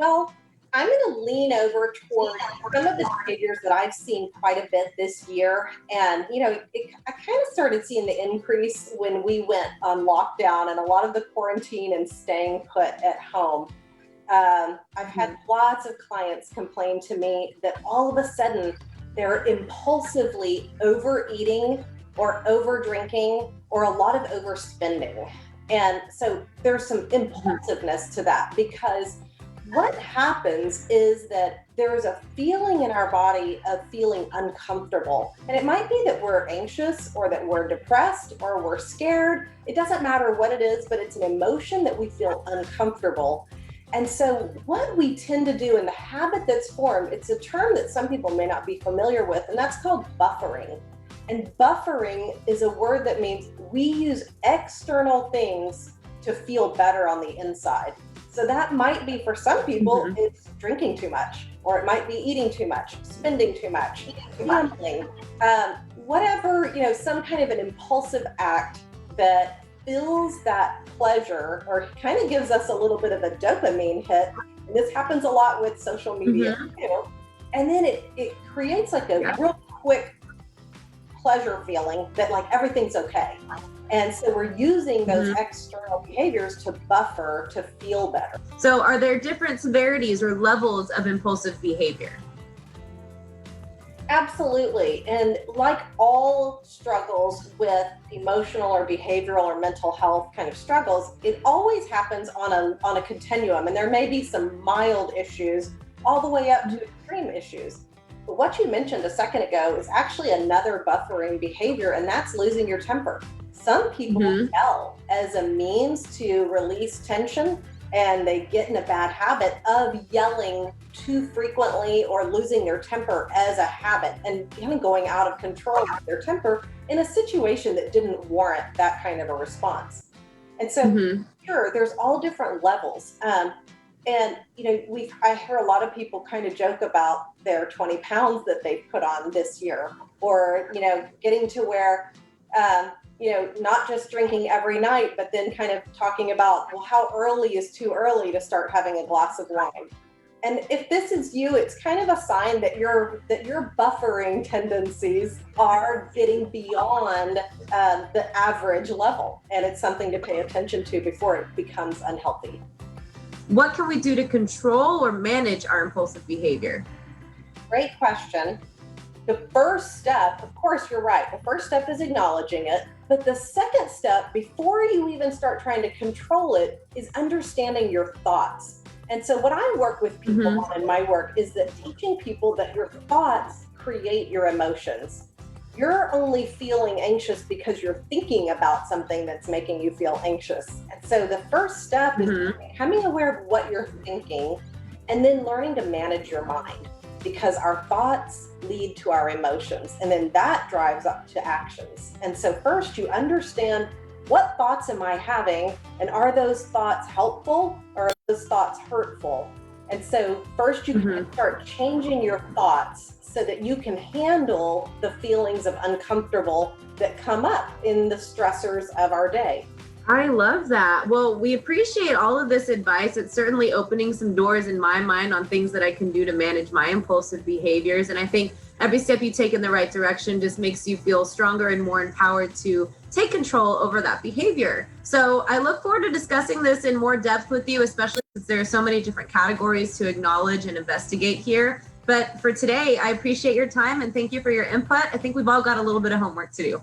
Well, I'm going to lean over toward some of the behaviors that I've seen quite a bit this year. And, I kind of started seeing the increase when we went on lockdown and a lot of the quarantine and staying put at home. I've had lots of clients complain to me that all of a sudden they're impulsively overeating or over drinking or a lot of overspending. And so there's some impulsiveness to that because what happens is that there's a feeling in our body of feeling uncomfortable. And it might be that we're anxious or that we're depressed or we're scared. It doesn't matter what it is, but it's an emotion that we feel uncomfortable. And so what we tend to do in the habit that's formed, it's a term that some people may not be familiar with, and that's called buffering. And buffering is a word that means we use external things to feel better on the inside. So that might be for some people, it's drinking too much, or it might be eating too much, spending too much, gambling, whatever, some kind of an impulsive act that fills that pleasure or kind of gives us a little bit of a dopamine hit. And this happens a lot with social media, and then it creates like a real quick pleasure feeling that like everything's okay. And so we're using those external behaviors to buffer to feel better. So are there different severities or levels of impulsive behavior? Absolutely. And like all struggles with emotional or behavioral or mental health kind of struggles, it always happens on a continuum. And there may be some mild issues all the way up to extreme issues. But what you mentioned a second ago is actually another buffering behavior, and that's losing your temper. Some people yell as a means to release tension, and they get in a bad habit of yelling too frequently or losing their temper as a habit and kind of going out of control with their temper in a situation that didn't warrant that kind of a response. And so, sure, there's all different levels. And I hear a lot of people kind of joke about their 20 pounds that they've put on this year, or getting to where not just drinking every night, but then kind of talking about, well, how early is too early to start having a glass of wine? And if this is you, it's kind of a sign that your buffering tendencies are getting beyond the average level, and it's something to pay attention to before it becomes unhealthy. What can we do to control or manage our impulsive behavior? Great question. The first step, of course, you're right. The first step is acknowledging it. But the second step, before you even start trying to control it, is understanding your thoughts. And so what I work with people on in my work is that teaching people that your thoughts create your emotions. You're only feeling anxious because you're thinking about something that's making you feel anxious. And so the first step is becoming aware of what you're thinking and then learning to manage your mind, because our thoughts lead to our emotions, and then that drives up to actions. And so first you understand, what thoughts am I having, and are those thoughts helpful or are those thoughts hurtful? And so first you can start changing your thoughts so that you can handle the feelings of uncomfortable that come up in the stressors of our day. I love that. Well, we appreciate all of this advice. It's certainly opening some doors in my mind on things that I can do to manage my impulsive behaviors. And I think every step you take in the right direction just makes you feel stronger and more empowered to take control over that behavior. So I look forward to discussing this in more depth with you, especially since there are so many different categories to acknowledge and investigate here. But for today, I appreciate your time and thank you for your input. I think we've all got a little bit of homework to do.